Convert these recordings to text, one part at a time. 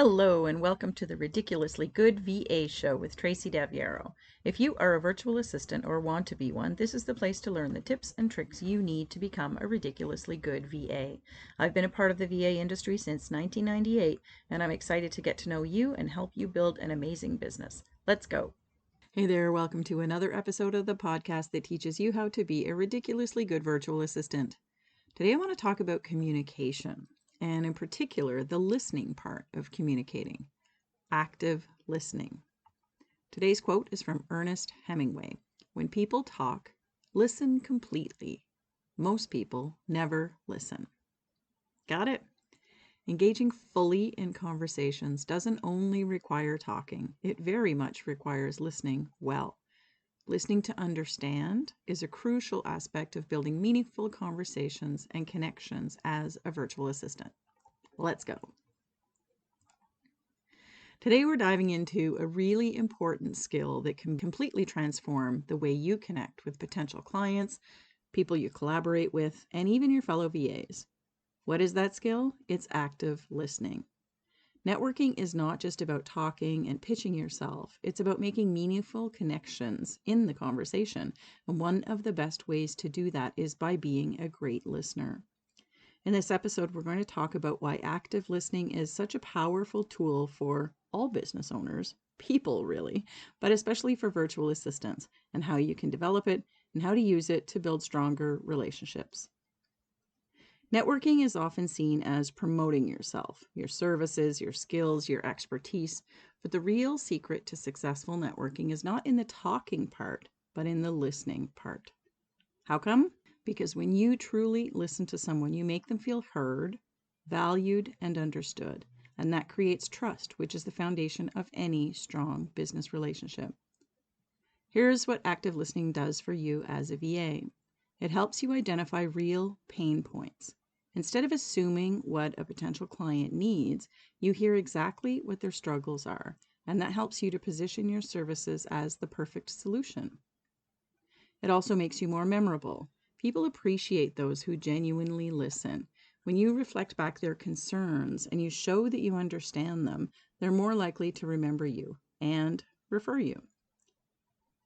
Hello and welcome to the Ridiculously Good VA Show with Tracy Daviero. If you are a virtual assistant or want to be one, this is the place to learn the tips and tricks you need to become a ridiculously good VA. I've been a part of the VA industry since 1998, and I'm excited to get to know you and help you build an amazing business. Let's go. Hey there, welcome to another episode of the podcast that teaches you how to be a ridiculously good virtual assistant. Today I want to talk about communication, and in particular, the listening part of communicating, active listening. Today's quote is from Ernest Hemingway. When people talk, listen completely. Most people never listen. Got it? Engaging fully in conversations doesn't only require talking, it very much requires listening well. Listening to understand is a crucial aspect of building meaningful conversations and connections as a virtual assistant. Let's go. Today we're diving into a really important skill that can completely transform the way you connect with potential clients, people you collaborate with, and even your fellow VAs. What is that skill? It's active listening. Networking is not just about talking and pitching yourself. It's about making meaningful connections in the conversation. And one of the best ways to do that is by being a great listener. In this episode, we're going to talk about why active listening is such a powerful tool for all business owners, people really, but especially for virtual assistants, and how you can develop it and how to use it to build stronger relationships. Networking is often seen as promoting yourself, your services, your skills, your expertise, but the real secret to successful networking is not in the talking part, but in the listening part. How come? Because when you truly listen to someone, you make them feel heard, valued, and understood, and that creates trust, which is the foundation of any strong business relationship. Here's what active listening does for you as a VA. It helps you identify real pain points. Instead of assuming what a potential client needs, you hear exactly what their struggles are, and that helps you to position your services as the perfect solution. It also makes you more memorable. People appreciate those who genuinely listen. When you reflect back their concerns and you show that you understand them, they're more likely to remember you and refer you.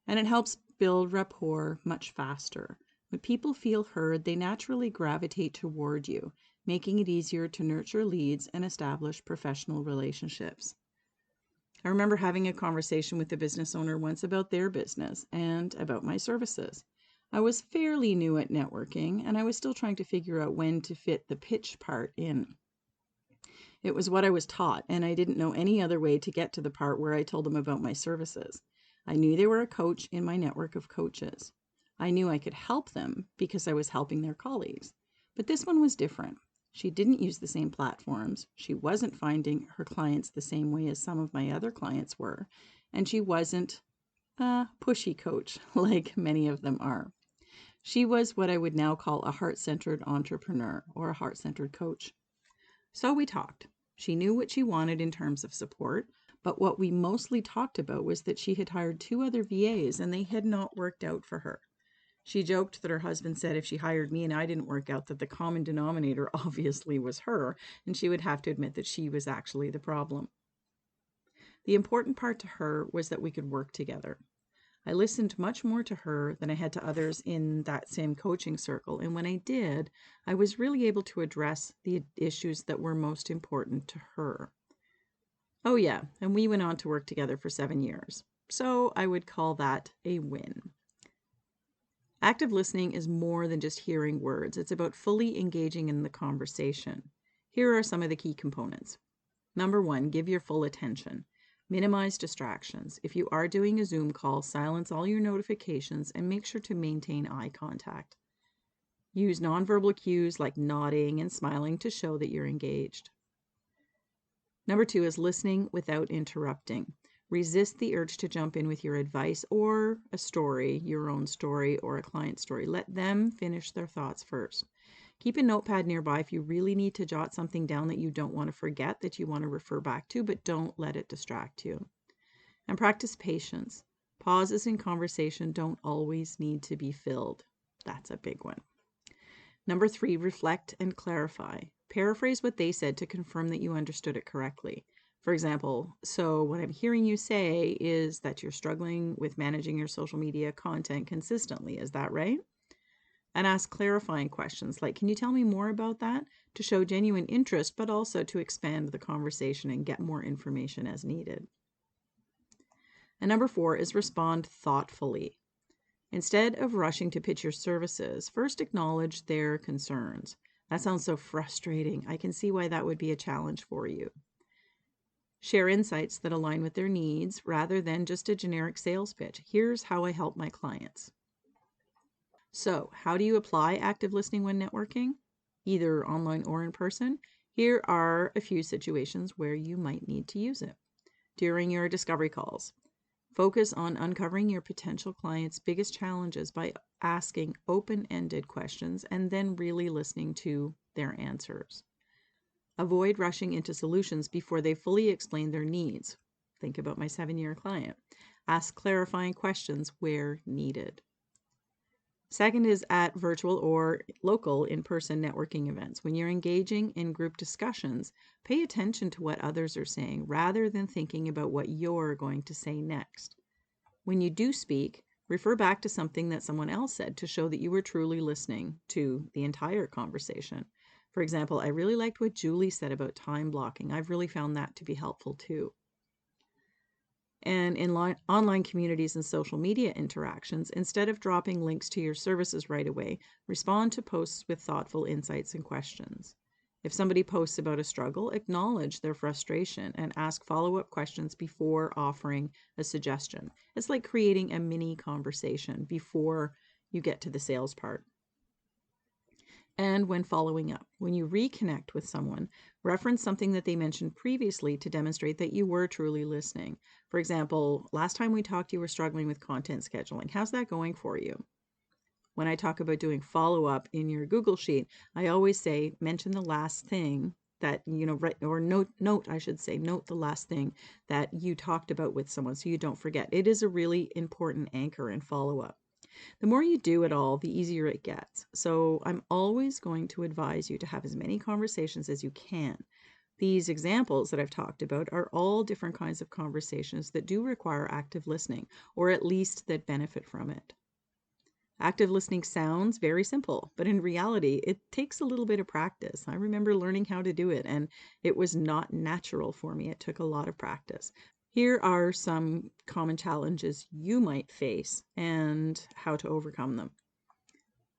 And it helps build rapport much faster. When people feel heard, they naturally gravitate toward you, making it easier to nurture leads and establish professional relationships. I remember having a conversation with a business owner once about their business and about my services. I was fairly new at networking, and I was still trying to figure out when to fit the pitch part in. It was what I was taught, and I didn't know any other way to get to the part where I told them about my services. I knew they were a coach in my network of coaches. I knew I could help them because I was helping their colleagues. But this one was different. She didn't use the same platforms. She wasn't finding her clients the same way as some of my other clients were. And she wasn't a pushy coach like many of them are. She was what I would now call a heart-centered entrepreneur or a heart-centered coach. So we talked. She knew what she wanted in terms of support, but what we mostly talked about was that she had hired 2 other VAs and they had not worked out for her. She joked that her husband said if she hired me and I didn't work out, that the common denominator obviously was her, and she would have to admit that she was actually the problem. The important part to her was that we could work together. I listened much more to her than I had to others in that same coaching circle, and when I did, I was really able to address the issues that were most important to her. Oh yeah, and we went on to work together for 7 years, so I would call that a win. Active listening is more than just hearing words. It's about fully engaging in the conversation. Here are some of the key components. Number 1, give your full attention. Minimize distractions. If you are doing a Zoom call, silence all your notifications and make sure to maintain eye contact. Use nonverbal cues like nodding and smiling to show that you're engaged. Number 2 is listening without interrupting. Resist the urge to jump in with your advice or a story, your own story or a client's story. Let them finish their thoughts first. Keep a notepad nearby if you really need to jot something down that you don't want to forget, that you want to refer back to, but don't let it distract you. And practice patience. Pauses in conversation don't always need to be filled. That's a big one. Number 3, reflect and clarify. Paraphrase what they said to confirm that you understood it correctly. For example, so what I'm hearing you say is that you're struggling with managing your social media content consistently. Is that right? And ask clarifying questions like, can you tell me more about that? To show genuine interest, but also to expand the conversation and get more information as needed. And number 4 is respond thoughtfully. Instead of rushing to pitch your services, first acknowledge their concerns. That sounds so frustrating. I can see why that would be a challenge for you. Share insights that align with their needs rather than just a generic sales pitch. Here's how I help my clients. So, how do you apply active listening when networking, either online or in person? Here are a few situations where you might need to use it. During your discovery calls, focus on uncovering your potential clients' biggest challenges by asking open-ended questions and then really listening to their answers. Avoid rushing into solutions before they fully explain their needs. Think about my 7-year client. Ask clarifying questions where needed. Second is at virtual or local in-person networking events. When you're engaging in group discussions, pay attention to what others are saying rather than thinking about what you're going to say next. When you do speak, refer back to something that someone else said to show that you were truly listening to the entire conversation. For example, I really liked what Julie said about time blocking. I've really found that to be helpful too. And in online communities and social media interactions, instead of dropping links to your services right away, respond to posts with thoughtful insights and questions. If somebody posts about a struggle, acknowledge their frustration and ask follow-up questions before offering a suggestion. It's like creating a mini conversation before you get to the sales part. And when following up, when you reconnect with someone, reference something that they mentioned previously to demonstrate that you were truly listening. For example, last time we talked, you were struggling with content scheduling. How's that going for you? When I talk about doing follow-up in your Google Sheet, I always say, mention the last thing that, note the last thing that you talked about with someone so you don't forget. It is a really important anchor in follow-up. The more you do it all, the easier it gets. So I'm always going to advise you to have as many conversations as you can. These examples that I've talked about are all different kinds of conversations that do require active listening, or at least that benefit from it. Active listening sounds very simple, but in reality, it takes a little bit of practice. I remember learning how to do it, and it was not natural for me. It took a lot of practice. Here are some common challenges you might face and how to overcome them.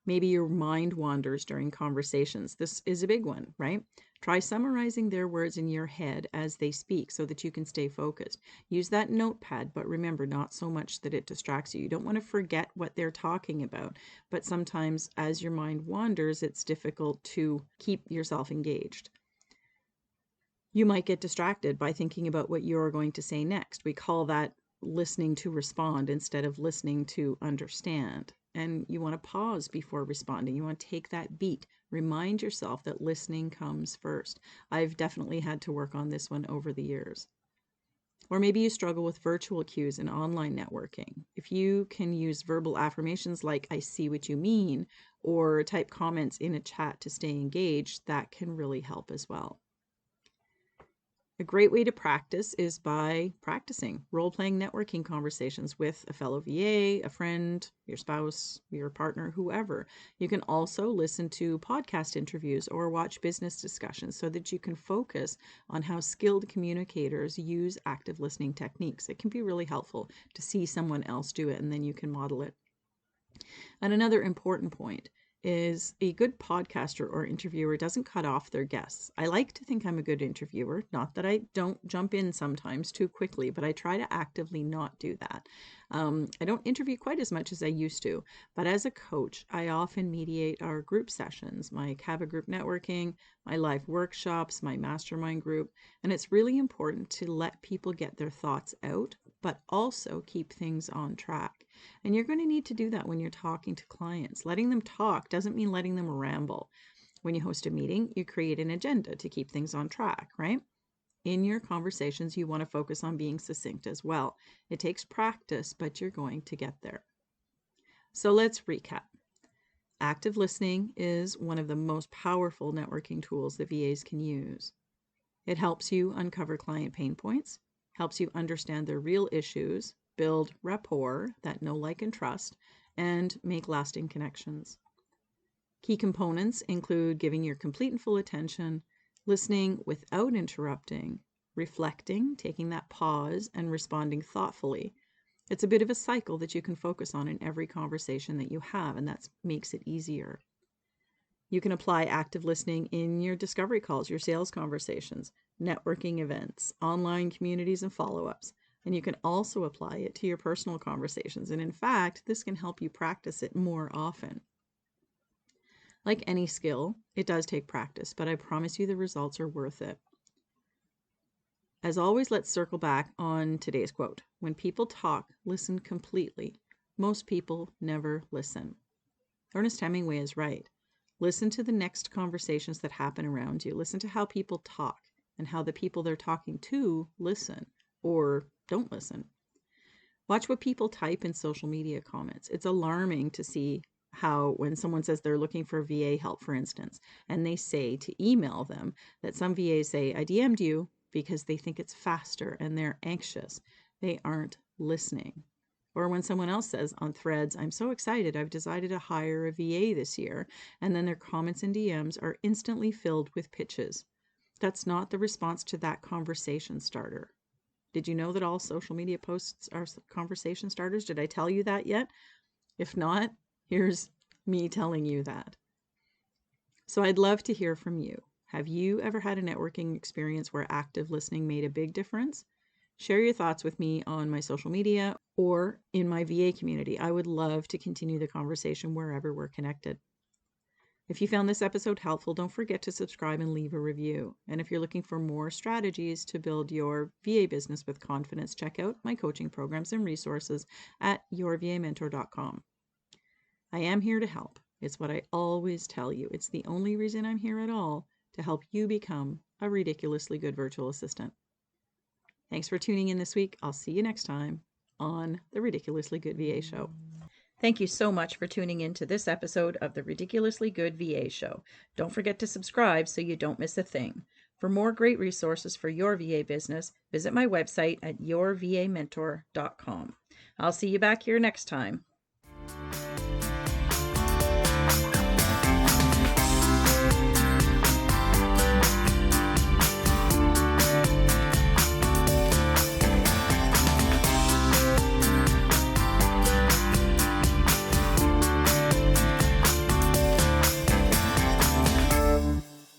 Maybe your mind wanders during conversations. This is a big one, right? Try summarizing their words in your head as they speak so that you can stay focused. Use that notepad, but remember, not so much that it distracts you. You don't want to forget what they're talking about, but sometimes as your mind wanders, it's difficult to keep yourself engaged. You might get distracted by thinking about what you're going to say next. We call that listening to respond instead of listening to understand. And you want to pause before responding. You want to take that beat. Remind yourself that listening comes first. I've definitely had to work on this one over the years. Or maybe you struggle with virtual cues in online networking. If you can use verbal affirmations like, I see what you mean, or type comments in a chat to stay engaged, that can really help as well. A great way to practice is by practicing role-playing networking conversations with a fellow VA, a friend, your spouse, your partner, whoever. You can also listen to podcast interviews or watch business discussions so that you can focus on how skilled communicators use active listening techniques. It can be really helpful to see someone else do it, and then you can model it. And another important point is a good podcaster or interviewer doesn't cut off their guests. I like to think I'm a good interviewer, not that I don't jump in sometimes too quickly, but I try to actively not do that. I don't interview quite as much as I used to, but as a coach, I often mediate our group sessions, my Kava group networking, my live workshops, my mastermind group, and it's really important to let people get their thoughts out, but also keep things on track. And you're going to need to do that when you're talking to clients. Letting them talk doesn't mean letting them ramble. When you host a meeting, you create an agenda to keep things on track, right? In your conversations, you want to focus on being succinct as well. It takes practice, but you're going to get there. So let's recap. Active listening is one of the most powerful networking tools that VAs can use. It helps you uncover client pain points, helps you understand their real issues, build rapport, that know, like, and trust, and make lasting connections. Key components include giving your complete and full attention, listening without interrupting, reflecting, taking that pause, and responding thoughtfully. It's a bit of a cycle that you can focus on in every conversation that you have, and that makes it easier. You can apply active listening in your discovery calls, your sales conversations, networking events, online communities, and follow-ups. And you can also apply it to your personal conversations. And in fact, this can help you practice it more often. Like any skill, it does take practice, but I promise you the results are worth it. As always, let's circle back on today's quote. When people talk, listen completely. Most people never listen. Ernest Hemingway is right. Listen to the next conversations that happen around you. Listen to how people talk and how the people they're talking to listen or don't listen. Watch what people type in social media comments. It's alarming to see how when someone says they're looking for VA help, for instance, and they say to email them, that some VAs say, I DM'd you because they think it's faster and they're anxious. They aren't listening. Or when someone else says on Threads, I'm so excited, I've decided to hire a VA this year, and then their comments and DMs are instantly filled with pitches. That's not the response to that conversation starter. Did you know that all social media posts are conversation starters? Did I tell you that yet? If not, here's me telling you that. So I'd love to hear from you. Have you ever had a networking experience where active listening made a big difference? Share your thoughts with me on my social media or in my VA community. I would love to continue the conversation wherever we're connected. If you found this episode helpful, don't forget to subscribe and leave a review. And if you're looking for more strategies to build your VA business with confidence, check out my coaching programs and resources at yourvamentor.com. I am here to help. It's what I always tell you. It's the only reason I'm here at all, to help you become a ridiculously good virtual assistant. Thanks for tuning in this week. I'll see you next time on the Ridiculously Good VA Show. Thank you so much for tuning in to this episode of the Ridiculously Good VA Show. Don't forget to subscribe so you don't miss a thing. For more great resources for your VA business, visit my website at yourvamentor.com. I'll see you back here next time.